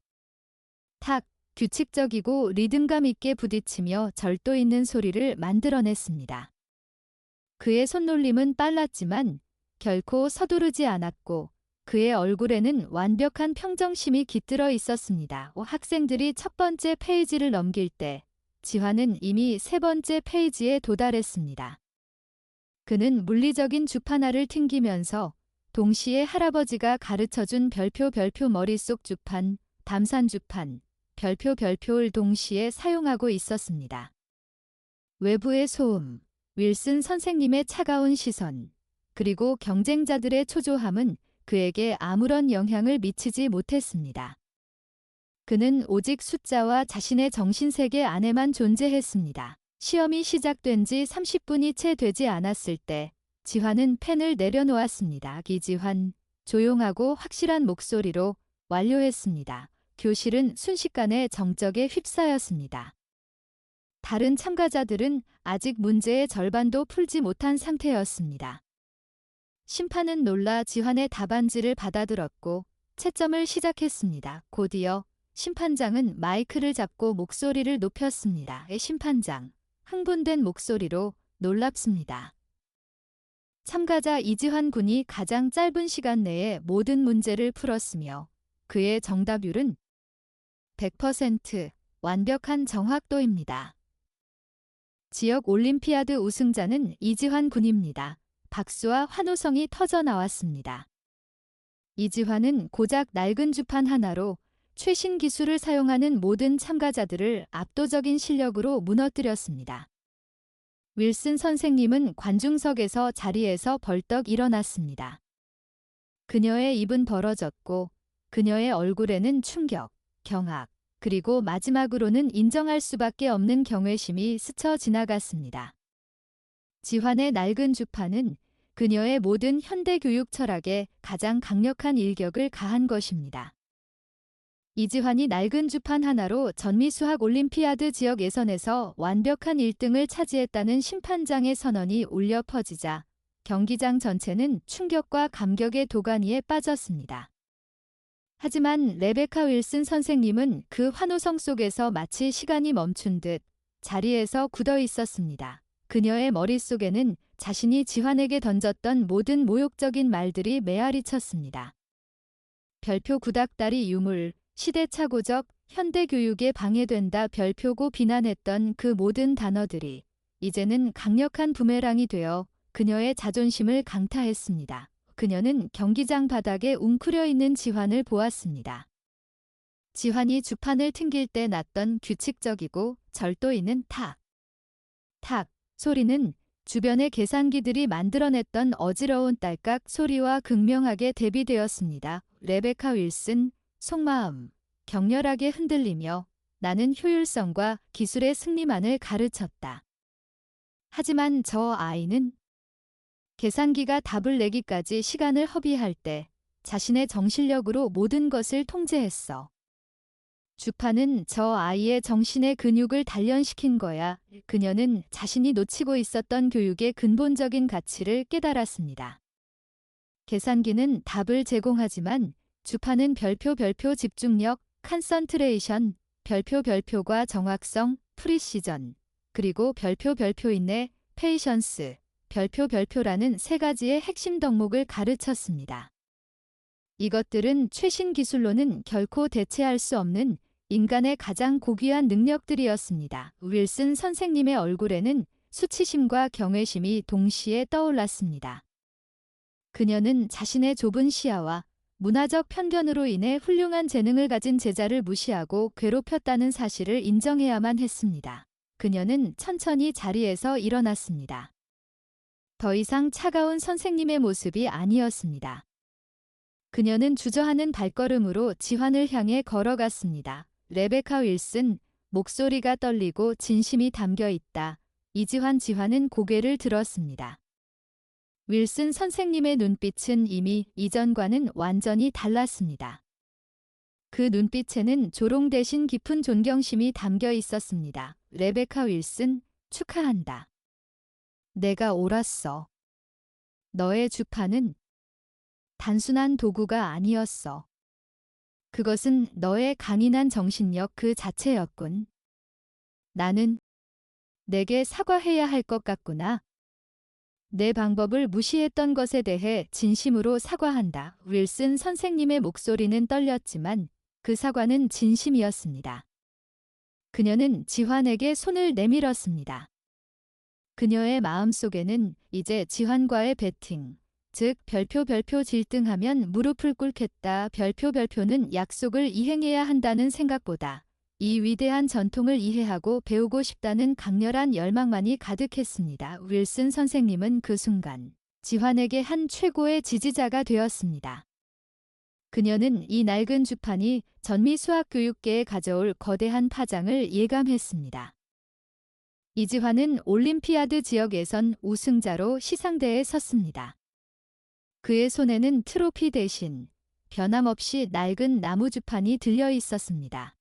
탁 규칙적이고 리듬감 있게 부딪히며 절도 있는 소리를 만들어냈습니다. 그의 손놀림은 빨랐지만 결코 서두르지 않았고 그의 얼굴에는 완벽한 평정심이 깃들어 있었습니다. 학생들이 첫 번째 페이지를 넘길 때 지환은 이미 세 번째 페이지에 도달했습니다. 그는 물리적인 주판알을 튕기면서 동시에 할아버지가 가르쳐준 별표 머릿속 주판, 담산 주판, 별표를 동시에 사용하고 있었습니다. 외부의 소음, 윌슨 선생님의 차가운 시선, 그리고 경쟁자들의 초조함은 그에게 아무런 영향을 미치지 못했습니다. 그는 오직 숫자와 자신의 정신세계 안에만 존재했습니다. 시험이 시작된 지 30분이 채 되지 않았을 때 지환은 펜을 내려놓았습니다. 이지환, 조용하고 확실한 목소리로 완료했습니다. 교실은 순식간에 정적에 휩싸였습니다. 다른 참가자들은 아직 문제의 절반도 풀지 못한 상태였습니다. 심판은 놀라 지환의 답안지를 받아들었고 채점을 시작했습니다. 곧이어 심판장은 마이크를 잡고 목소리를 높였습니다. 심판장, 흥분된 목소리로 놀랍습니다. 참가자 이지환 군이 가장 짧은 시간 내에 모든 문제를 풀었으며 그의 정답률은 100% 완벽한 정확도입니다. 지역 올림피아드 우승자는 이지환 군입니다. 박수와 환호성이 터져 나왔습니다. 이지환은 고작 낡은 주판 하나로 최신 기술을 사용하는 모든 참가자들을 압도적인 실력으로 무너뜨렸습니다. 윌슨 선생님은 관중석에서 자리에서 벌떡 일어났습니다. 그녀의 입은 벌어졌고 그녀의 얼굴에는 충격, 경악, 그리고 마지막으로는 인정할 수밖에 없는 경외심이 스쳐 지나갔습니다. 지환의 낡은 주판은 그녀의 모든 현대 교육 철학에 가장 강력한 일격을 가한 것입니다. 이지환이 낡은 주판 하나로 전미수학 올림피아드 지역 예선에서 완벽한 1등을 차지했다는 심판장의 선언이 울려 퍼지자 경기장 전체는 충격과 감격의 도가니에 빠졌습니다. 하지만 레베카 윌슨 선생님은 그 환호성 속에서 마치 시간이 멈춘 듯 자리에서 굳어 있었습니다. 그녀의 머릿속에는 자신이 지환에게 던졌던 모든 모욕적인 말들이 메아리 쳤습니다. 별표 구닥다리 유물, 시대착오적, 현대교육에 방해된다 별표고 비난했던 그 모든 단어들이 이제는 강력한 부메랑이 되어 그녀의 자존심을 강타했습니다. 그녀는 경기장 바닥에 웅크려 있는 지환을 보았습니다. 지환이 주판을 튕길 때 났던 규칙적이고 절도 있는 탁, 탁 소리는 주변의 계산기들이 만들어냈던 어지러운 딸깍 소리와 극명하게 대비되었습니다. 레베카 윌슨, 속마음, 격렬하게 흔들리며 나는 효율성과 기술의 승리만을 가르쳤다. 하지만 저 아이는 계산기가 답을 내기까지 시간을 허비할 때 자신의 정신력으로 모든 것을 통제했어. 주판은 저 아이의 정신의 근육을 단련시킨 거야. 그녀는 자신이 놓치고 있었던 교육의 근본적인 가치를 깨달았습니다. 계산기는 답을 제공하지만 주판은 별표 집중력, 컨센트레이션, 별표과 정확성, 프리시전, 그리고 별표 인내, 페이션스, 별표라는 세 가지의 핵심 덕목을 가르쳤습니다. 이것들은 최신 기술로는 결코 대체할 수 없는 인간의 가장 고귀한 능력들이었습니다. 윌슨 선생님의 얼굴에는 수치심과 경외심이 동시에 떠올랐습니다. 그녀는 자신의 좁은 시야와 문화적 편견으로 인해 훌륭한 재능을 가진 제자를 무시하고 괴롭혔다는 사실을 인정해야만 했습니다. 그녀는 천천히 자리에서 일어났습니다. 더 이상 차가운 선생님의 모습이 아니었습니다. 그녀는 주저하는 발걸음으로 지환을 향해 걸어갔습니다. 레베카 윌슨, 목소리가 떨리고 진심이 담겨 있다. 지환은 고개를 들었습니다. 윌슨 선생님의 눈빛은 이미 이전과는 완전히 달랐습니다. 그 눈빛에는 조롱 대신 깊은 존경심이 담겨 있었습니다. 레베카 윌슨, 축하한다. 내가 옳았어. 너의 주판은 단순한 도구가 아니었어. 그것은 너의 강인한 정신력 그 자체였군. 나는 내게 사과해야 할 것 같구나. 내 방법을 무시했던 것에 대해 진심으로 사과한다. 윌슨 선생님의 목소리는 떨렸지만 그 사과는 진심이었습니다. 그녀는 지환에게 손을 내밀었습니다. 그녀의 마음속에는 이제 지환과의 배팅, 즉 별표 질등하면 무릎을 꿇겠다. 별표는 약속을 이행해야 한다는 생각보다 이 위대한 전통을 이해하고 배우고 싶다는 강렬한 열망만이 가득했습니다. 윌슨 선생님은 그 순간 지환에게 한 최고의 지지자가 되었습니다. 그녀는 이 낡은 주판이 전미 수학 교육계에 가져올 거대한 파장을 예감했습니다. 이지환은 올림피아드 지역 예선 우승자로 시상대에 섰습니다. 그의 손에는 트로피 대신 변함없이 낡은 나무 주판이 들려 있었습니다.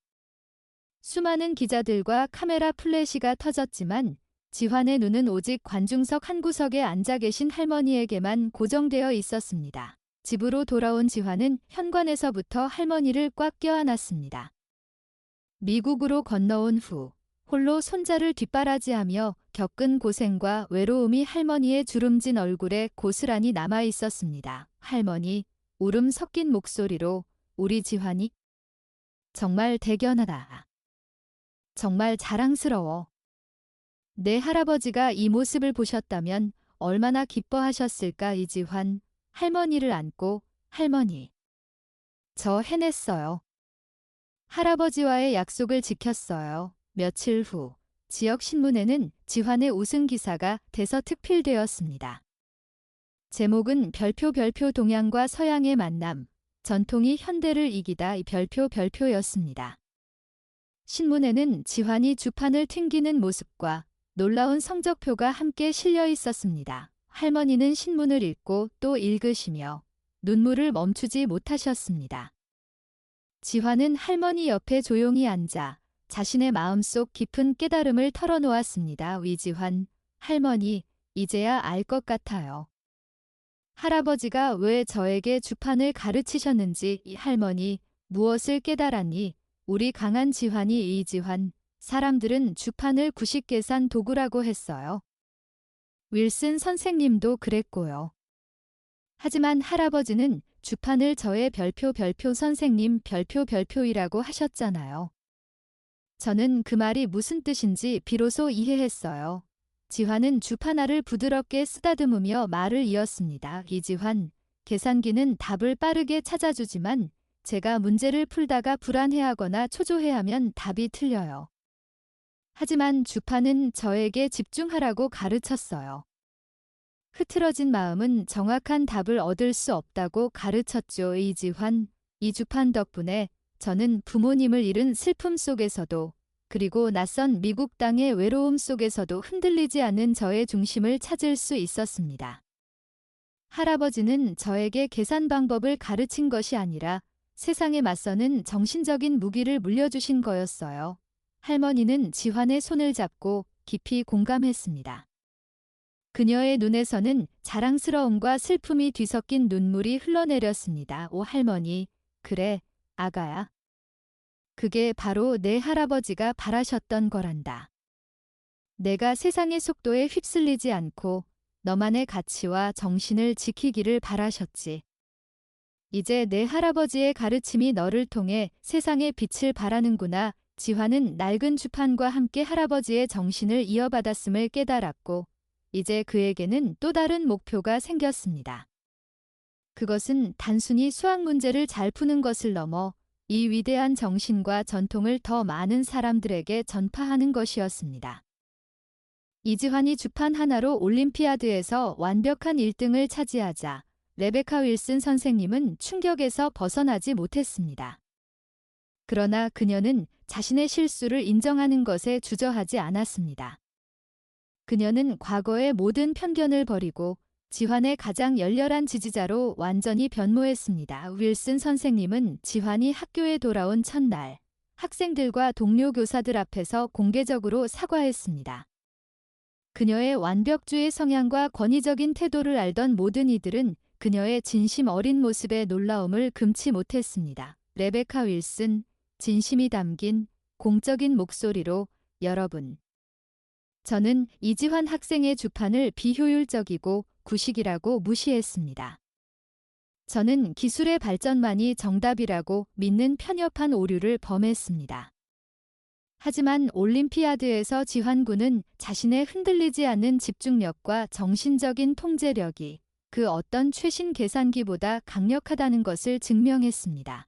수많은 기자들과 카메라 플래시가 터졌지만 지환의 눈은 오직 관중석 한 구석에 앉아 계신 할머니에게만 고정되어 있었습니다. 집으로 돌아온 지환은 현관에서부터 할머니를 꽉 껴안았습니다. 미국으로 건너온 후 홀로 손자를 뒷바라지하며 겪은 고생과 외로움이 할머니의 주름진 얼굴에 고스란히 남아 있었습니다. 할머니, 울음 섞인 목소리로 우리 지환이 정말 대견하다. 정말 자랑스러워. 내 할아버지가 이 모습을 보셨다면 얼마나 기뻐하셨을까. 이지환, 할머니를 안고, 할머니. 저 해냈어요. 할아버지와의 약속을 지켰어요. 며칠 후, 지역 신문에는 지환의 우승 기사가 대서특필되었습니다. 제목은 별표 동양과 서양의 만남, 전통이 현대를 이기다. 이 별표였습니다. 신문에는 지환이 주판을 튕기는 모습과 놀라운 성적표가 함께 실려 있었습니다. 할머니는 신문을 읽고 또 읽으시며 눈물을 멈추지 못하셨습니다. 지환은 할머니 옆에 조용히 앉아 자신의 마음속 깊은 깨달음을 털어놓았습니다. 위지환, 할머니, 이제야 알 것 같아요. 할아버지가 왜 저에게 주판을 가르치셨는지. 이 할머니, 무엇을 깨달았니? 우리 강한 지환이. 이지환, 사람들은 주판을 구식계산 도구라고 했어요. 윌슨 선생님도 그랬고요. 하지만 할아버지는 주판을 저의 별표 선생님 별표이라고 하셨잖아요. 저는 그 말이 무슨 뜻인지 비로소 이해했어요. 지환은 주판알을 부드럽게 쓰다듬으며 말을 이었습니다. 이지환, 계산기는 답을 빠르게 찾아주지만 제가 문제를 풀다가 불안해하거나 초조해하면 답이 틀려요. 하지만 주판은 저에게 집중하라고 가르쳤어요. 흐트러진 마음은 정확한 답을 얻을 수 없다고 가르쳤죠. 이지환, 이 주판 덕분에 저는 부모님을 잃은 슬픔 속에서도, 그리고 낯선 미국 땅의 외로움 속에서도 흔들리지 않는 저의 중심을 찾을 수 있었습니다. 할아버지는 저에게 계산 방법을 가르친 것이 아니라 세상에 맞서는 정신적인 무기를 물려주신 거였어요. 할머니는 지환의 손을 잡고 깊이 공감했습니다. 그녀의 눈에서는 자랑스러움과 슬픔이 뒤섞인 눈물이 흘러내렸습니다. 오 할머니, 그래, 아가야. 그게 바로 내 할아버지가 바라셨던 거란다. 내가 세상의 속도에 휩쓸리지 않고 너만의 가치와 정신을 지키기를 바라셨지. 이제 내 할아버지의 가르침이 너를 통해 세상의 빛을 발하는구나. 지환은 낡은 주판과 함께 할아버지의 정신을 이어받았음을 깨달았고 이제 그에게는 또 다른 목표가 생겼습니다. 그것은 단순히 수학 문제를 잘 푸는 것을 넘어 이 위대한 정신과 전통을 더 많은 사람들에게 전파하는 것이었습니다. 이지환이 주판 하나로 올림피아드에서 완벽한 1등을 차지하자 레베카 윌슨 선생님은 충격에서 벗어나지 못했습니다. 그러나 그녀는 자신의 실수를 인정하는 것에 주저하지 않았습니다. 그녀는 과거의 모든 편견을 버리고 지환의 가장 열렬한 지지자로 완전히 변모했습니다. 윌슨 선생님은 지환이 학교에 돌아온 첫날, 학생들과 동료 교사들 앞에서 공개적으로 사과했습니다. 그녀의 완벽주의 성향과 권위적인 태도를 알던 모든 이들은 그녀의 진심 어린 모습에 놀라움을 금치 못했습니다. 레베카 윌슨, 진심이 담긴 공적인 목소리로 여러분. 저는 이지환 학생의 주판을 비효율적이고 구식이라고 무시했습니다. 저는 기술의 발전만이 정답이라고 믿는 편협한 오류를 범했습니다. 하지만 올림피아드에서 지환군은 자신의 흔들리지 않는 집중력과 정신적인 통제력이 그 어떤 최신 계산기보다 강력하다는 것을 증명했습니다.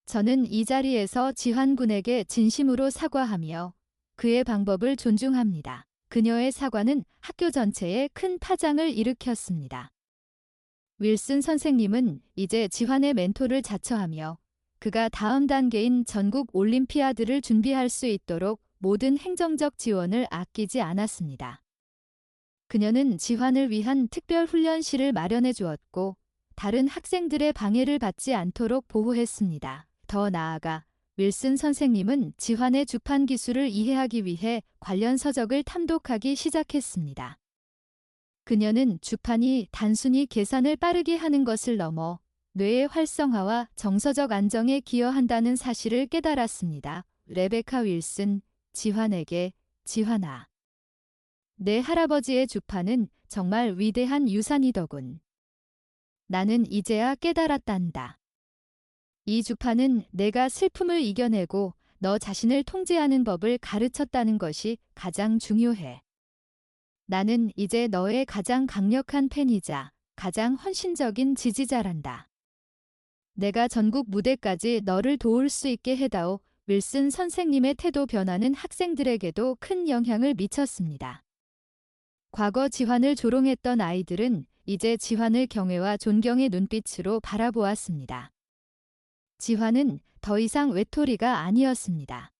저는 이 자리에서 지환군에게 진심으로 사과하며 그의 방법을 존중합니다. 그녀의 사과는 학교 전체에 큰 파장을 일으켰습니다. 윌슨 선생님은 이제 지환의 멘토를 자처하며 그가 다음 단계인 전국 올림피아드를 준비할 수 있도록 모든 행정적 지원을 아끼지 않았습니다. 그녀는 지환을 위한 특별 훈련실을 마련해 주었고 다른 학생들의 방해를 받지 않도록 보호했습니다. 더 나아가 윌슨 선생님은 지환의 주판 기술을 이해하기 위해 관련 서적을 탐독하기 시작했습니다. 그녀는 주판이 단순히 계산을 빠르게 하는 것을 넘어 뇌의 활성화와 정서적 안정에 기여한다는 사실을 깨달았습니다. 레베카 윌슨, 지환에게 지환아. 내 할아버지의 주판은 정말 위대한 유산이더군. 나는 이제야 깨달았단다. 이 주판은 내가 슬픔을 이겨내고 너 자신을 통제하는 법을 가르쳤다는 것이 가장 중요해. 나는 이제 너의 가장 강력한 팬이자 가장 헌신적인 지지자란다. 내가 전국 무대까지 너를 도울 수 있게 해다오. 윌슨 선생님의 태도 변화는 학생들에게도 큰 영향을 미쳤습니다. 과거 지환을 조롱했던 아이들은 이제 지환을 경외와 존경의 눈빛으로 바라보았습니다. 지환은 더 이상 외톨이가 아니었습니다.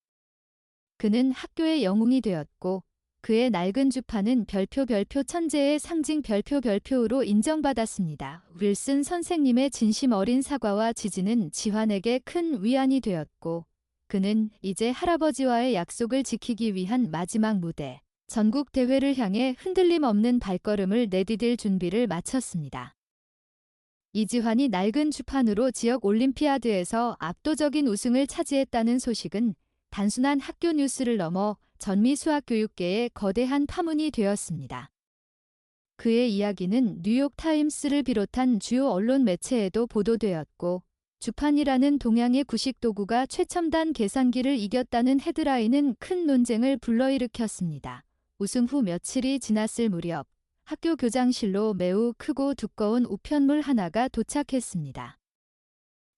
그는 학교의 영웅이 되었고 그의 낡은 주판은 별표 천재의 상징 별표로 인정받았습니다. 윌슨 선생님의 진심 어린 사과와 지지는 지환에게 큰 위안이 되었고 그는 이제 할아버지와의 약속을 지키기 위한 마지막 무대, 전국 대회를 향해 흔들림 없는 발걸음을 내디딜 준비를 마쳤습니다. 이지환이 낡은 주판으로 지역 올림피아드에서 압도적인 우승을 차지했다는 소식은 단순한 학교 뉴스를 넘어 전미 수학교육계의 거대한 파문이 되었습니다. 그의 이야기는 뉴욕타임스를 비롯한 주요 언론 매체에도 보도되었고 주판이라는 동양의 구식 도구가 최첨단 계산기를 이겼다는 헤드라인은 큰 논쟁을 불러일으켰습니다. 우승 후 며칠이 지났을 무렵 학교 교장실로 매우 크고 두꺼운 우편물 하나가 도착했습니다.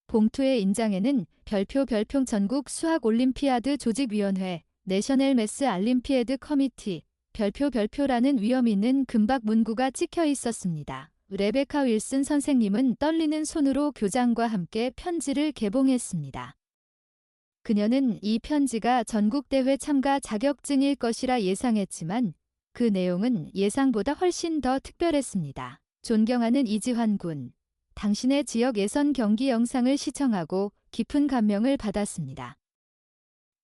봉투의 인장에는 별표 전국 수학 올림피아드 조직위원회 내셔널 매스 알림피에드 커미티 별표라는 위험 있는 금박 문구가 찍혀 있었습니다. 레베카 윌슨 선생님은 떨리는 손으로 교장과 함께 편지를 개봉했습니다. 그녀는 이 편지가 전국대회 참가 자격증일 것이라 예상했지만 그 내용은 예상보다 훨씬 더 특별했습니다. 존경하는 이지환 군, 당신의 지역 예선 경기 영상을 시청하고 깊은 감명을 받았습니다.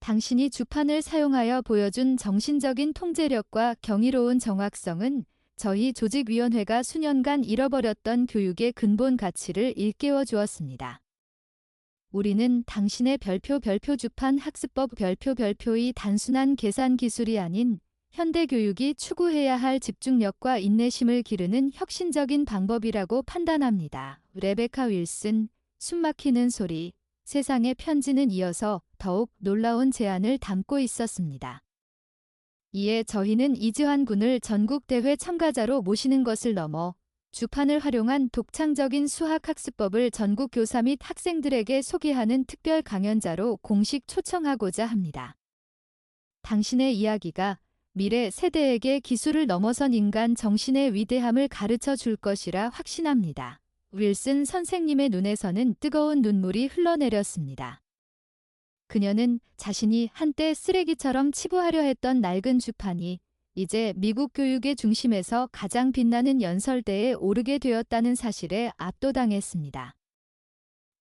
당신이 주판을 사용하여 보여준 정신적인 통제력과 경이로운 정확성은 저희 조직위원회가 수년간 잃어버렸던 교육의 근본 가치를 일깨워 주었습니다. 우리는 당신의 별표 주판 학습법 별표의 단순한 계산 기술이 아닌 현대 교육이 추구해야 할 집중력과 인내심을 기르는 혁신적인 방법이라고 판단합니다. 레베카 윌슨, 숨막히는 소리, 세상의 편지는 이어서 더욱 놀라운 제안을 담고 있었습니다. 이에 저희는 이지환 군을 전국대회 참가자로 모시는 것을 넘어 주판을 활용한 독창적인 수학학습법을 전국 교사 및 학생들에게 소개하는 특별 강연자로 공식 초청하고자 합니다. 당신의 이야기가 미래 세대에게 기술을 넘어선 인간 정신의 위대함을 가르쳐 줄 것이라 확신합니다. 윌슨 선생님의 눈에서는 뜨거운 눈물이 흘러내렸습니다. 그녀는 자신이 한때 쓰레기처럼 치부하려 했던 낡은 주판이 이제 미국 교육의 중심에서 가장 빛나는 연설대에 오르게 되었다는 사실에 압도당했습니다.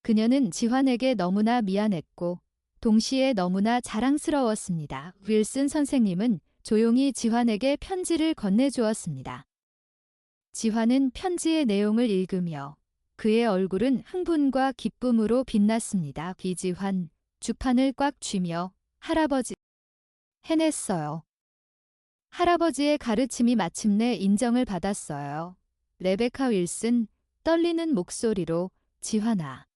그녀는 지환에게 너무나 미안했고 동시에 너무나 자랑스러웠습니다. 윌슨 선생님은 조용히 지환에게 편지를 건네주었습니다. 지환은 편지의 내용을 읽으며 그의 얼굴은 흥분과 기쁨으로 빛났습니다. 이지환, 주판을 꽉 쥐며 할아버지, 해냈어요. 할아버지의 가르침이 마침내 인정을 받았어요. 레베카 윌슨, 떨리는 목소리로 지환아.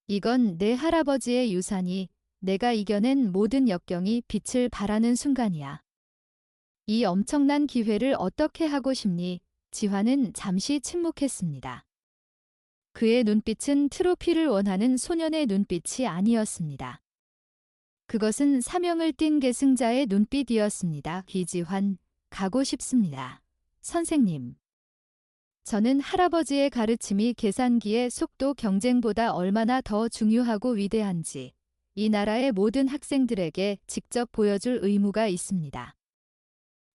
이건 내 할아버지의 유산이 내가 이겨낸 모든 역경이 빛을 발하는 순간이야. 이 엄청난 기회를 어떻게 하고 싶니? 지환은 잠시 침묵했습니다. 그의 눈빛은 트로피를 원하는 소년의 눈빛이 아니었습니다. 그것은 사명을 띤 계승자의 눈빛이었습니다. 이지환, 가고 싶습니다. 선생님. 저는 할아버지의 가르침이 계산기의 속도 경쟁보다 얼마나 더 중요하고 위대한지 이 나라의 모든 학생들에게 직접 보여줄 의무가 있습니다.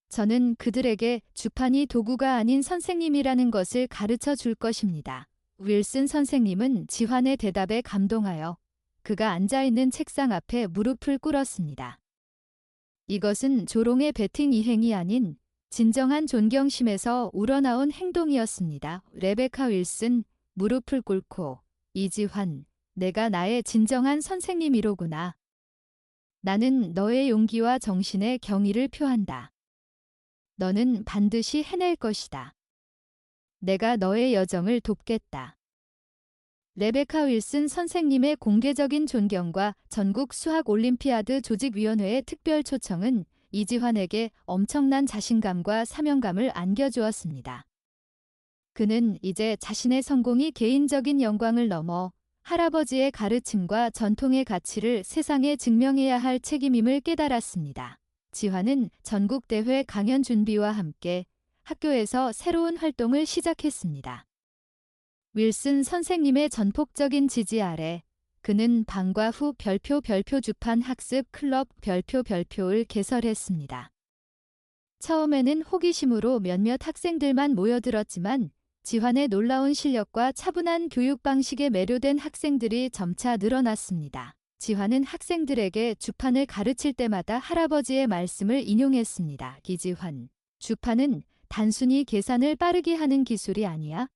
저는 그들에게 주판이 도구가 아닌 선생님이라는 것을 가르쳐 줄 것입니다. 윌슨 선생님은 지환의 대답에 감동하여 그가 앉아있는 책상 앞에 무릎을 꿇었습니다. 이것은 조롱의 배팅 이행이 아닌 진정한 존경심에서 우러나온 행동이었습니다. 레베카 윌슨, 무릎을 꿇고 이지환, 내가 나의 진정한 선생님이로구나. 나는 너의 용기와 정신에 경의를 표한다. 너는 반드시 해낼 것이다. 내가 너의 여정을 돕겠다. 레베카 윌슨 선생님의 공개적인 존경과 전국 수학 올림피아드 조직위원회의 특별 초청은 이지환에게 엄청난 자신감과 사명감을 안겨주었습니다. 그는 이제 자신의 성공이 개인적인 영광을 넘어 할아버지의 가르침과 전통의 가치를 세상에 증명해야 할 책임임을 깨달았습니다. 지환은 전국대회 강연 준비와 함께 학교에서 새로운 활동을 시작했습니다. 윌슨 선생님의 전폭적인 지지 아래 그는 방과 후 별표 주판 학습 클럽 별표를 개설했습니다. 처음에는 호기심으로 몇몇 학생들만 모여들었지만 지환의 놀라운 실력과 차분한 교육 방식에 매료된 학생들이 점차 늘어났습니다. 지환은 학생들에게 주판을 가르칠 때마다 할아버지의 말씀을 인용했습니다. 이지환, 주판은 단순히 계산을 빠르게 하는 기술이 아니야.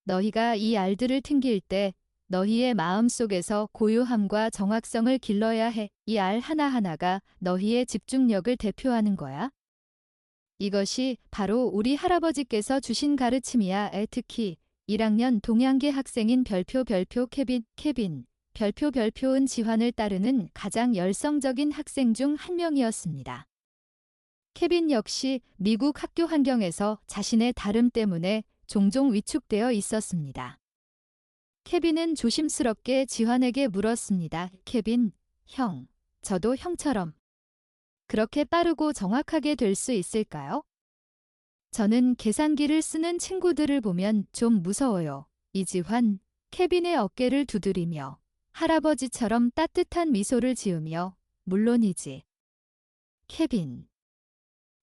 너희가 이 알들을 튕길 때 너희의 마음속에서 고요함과 정확성을 길러야 해. 이 알 하나하나가 너희의 집중력을 대표하는 거야. 이것이 바로 우리 할아버지께서 주신 가르침이야. 특히 1학년 동양계 학생인 별표 케빈 별표은 지환을 따르는 가장 열성적인 학생 중 한 명이었습니다. 케빈 역시 미국 학교 환경에서 자신의 다름 때문에 종종 위축되어 있었습니다. 케빈은 조심스럽게 지환에게 물었습니다. 케빈, 형, 저도 형처럼 그렇게 빠르고 정확하게 될 수 있을까요? 저는 계산기를 쓰는 친구들을 보면 좀 무서워요. 이지환, 케빈의 어깨를 두드리며 할아버지처럼 따뜻한 미소를 지으며 물론이지. 케빈,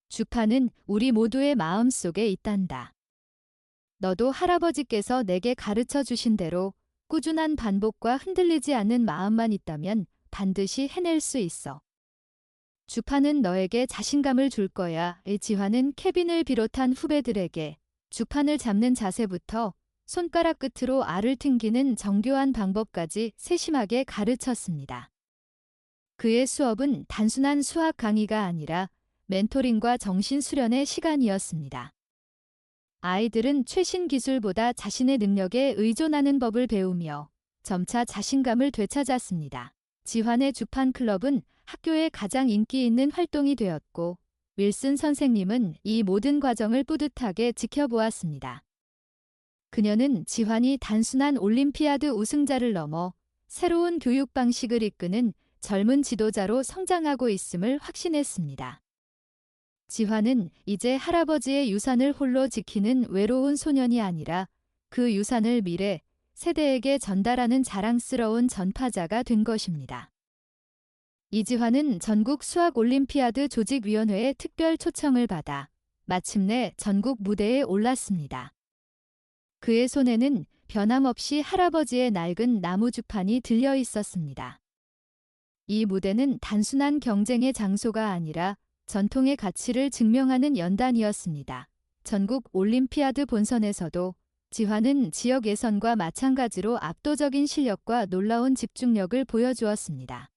주판은 우리 모두의 마음속에 있단다. 너도 할아버지께서 내게 가르쳐 주신 대로 꾸준한 반복과 흔들리지 않는 마음만 있다면 반드시 해낼 수 있어. 주판은 너에게 자신감을 줄 거야. 지환은 케빈을 비롯한 후배들에게 주판을 잡는 자세부터 손가락 끝으로 알을 튕기는 정교한 방법까지 세심하게 가르쳤습니다. 그의 수업은 단순한 수학 강의가 아니라 멘토링과 정신 수련의 시간이었습니다. 아이들은 최신 기술보다 자신의 능력에 의존하는 법을 배우며 점차 자신감을 되찾았습니다. 지환의 주판 클럽은 학교의 가장 인기 있는 활동이 되었고 윌슨 선생님은 이 모든 과정을 뿌듯하게 지켜보았습니다. 그녀는 지환이 단순한 올림피아드 우승자를 넘어 새로운 교육 방식을 이끄는 젊은 지도자로 성장하고 있음을 확신했습니다. 지환은 이제 할아버지의 유산을 홀로 지키는 외로운 소년이 아니라 그 유산을 미래 세대에게 전달하는 자랑스러운 전파자가 된 것입니다. 이지환은 전국 수학 올림피아드 조직위원회의 특별 초청을 받아 마침내 전국 무대에 올랐습니다. 그의 손에는 변함없이 할아버지의 낡은 나무 주판이 들려 있었습니다. 이 무대는 단순한 경쟁의 장소가 아니라 전통의 가치를 증명하는 연단이었습니다. 전국 올림피아드 본선에서도 지환은 지역 예선과 마찬가지로 압도적인 실력과 놀라운 집중력을 보여주었습니다.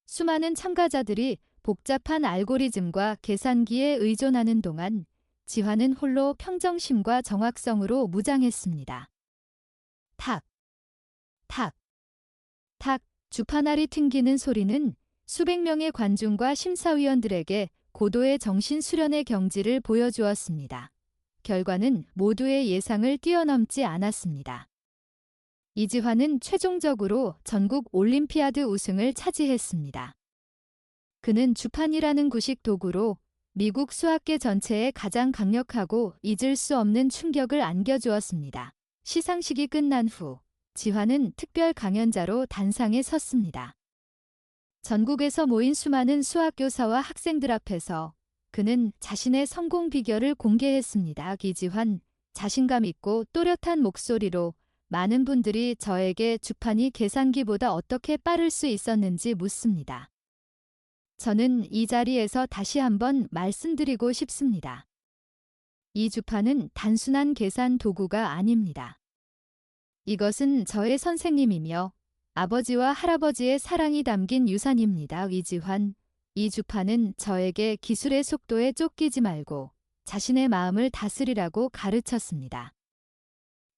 수많은 참가자들이 복잡한 알고리즘과 계산기에 의존하는 동안 지환은 홀로 평정심과 정확성으로 무장했습니다. 탁, 탁, 탁, 주판알이 튕기는 소리는 수백 명의 관중과 심사위원들에게 고도의 정신 수련의 경지를 보여주었습니다. 결과는 모두의 예상을 뛰어넘지 않았습니다. 이지환은 최종적으로 전국 올림피아드 우승을 차지했습니다. 그는 주판이라는 구식 도구로 미국 수학계 전체에 가장 강력하고 잊을 수 없는 충격을 안겨주었습니다. 시상식이 끝난 후 지환은 특별 강연자로 단상에 섰습니다. 전국에서 모인 수많은 수학교사와 학생들 앞에서 그는 자신의 성공 비결을 공개했습니다. 이지환, 자신감 있고 또렷한 목소리로 많은 분들이 저에게 주판이 계산기보다 어떻게 빠를 수 있었는지 묻습니다. 저는 이 자리에서 다시 한번 말씀드리고 싶습니다. 이 주판은 단순한 계산 도구가 아닙니다. 이것은 저의 선생님이며 아버지와 할아버지의 사랑이 담긴 유산입니다. 이지환, 이 주판은 저에게 기술의 속도에 쫓기지 말고 자신의 마음을 다스리라고 가르쳤습니다.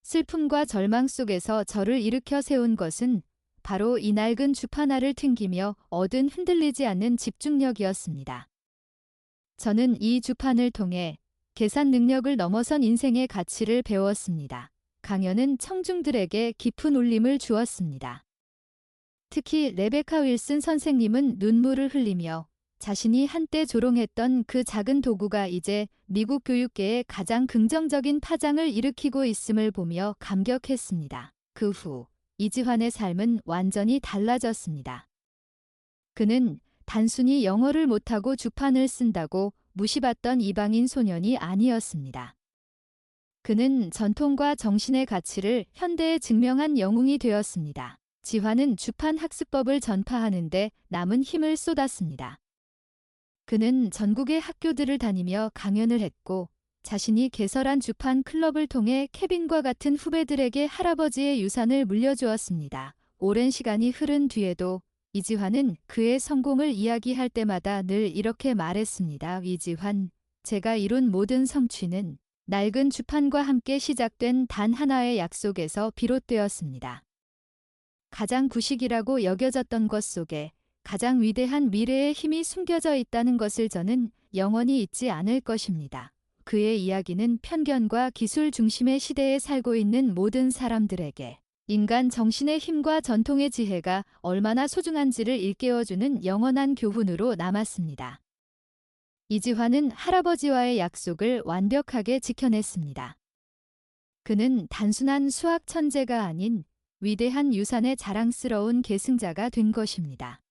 슬픔과 절망 속에서 저를 일으켜 세운 것은 바로 이 낡은 주판알을 튕기며 얻은 흔들리지 않는 집중력이었습니다. 저는 이 주판을 통해 계산 능력을 넘어선 인생의 가치를 배웠습니다. 강연은 청중들에게 깊은 울림을 주었습니다. 특히 레베카 윌슨 선생님은 눈물을 흘리며 자신이 한때 조롱했던 그 작은 도구가 이제 미국 교육계에 가장 긍정적인 파장을 일으키고 있음을 보며 감격했습니다. 그 후 이지환의 삶은 완전히 달라졌습니다. 그는 단순히 영어를 못하고 주판을 쓴다고 무시받던 이방인 소년이 아니었습니다. 그는 전통과 정신의 가치를 현대에 증명한 영웅이 되었습니다. 지환은 주판 학습법을 전파하는데 남은 힘을 쏟았습니다. 그는 전국의 학교들을 다니며 강연을 했고 자신이 개설한 주판 클럽을 통해 케빈과 같은 후배들에게 할아버지의 유산을 물려주었습니다. 오랜 시간이 흐른 뒤에도 이지환은 그의 성공을 이야기할 때마다 늘 이렇게 말했습니다. 이지환, 제가 이룬 모든 성취는 낡은 주판과 함께 시작된 단 하나의 약속에서 비롯되었습니다. 가장 구식이라고 여겨졌던 것 속에 가장 위대한 미래의 힘이 숨겨져 있다는 것을 저는 영원히 잊지 않을 것입니다. 그의 이야기는 편견과 기술 중심의 시대에 살고 있는 모든 사람들에게 인간 정신의 힘과 전통의 지혜가 얼마나 소중한지를 일깨워주는 영원한 교훈으로 남았습니다. 이지환은 할아버지와의 약속을 완벽하게 지켜냈습니다. 그는 단순한 수학 천재가 아닌 위대한 유산의 자랑스러운 계승자가 된 것입니다.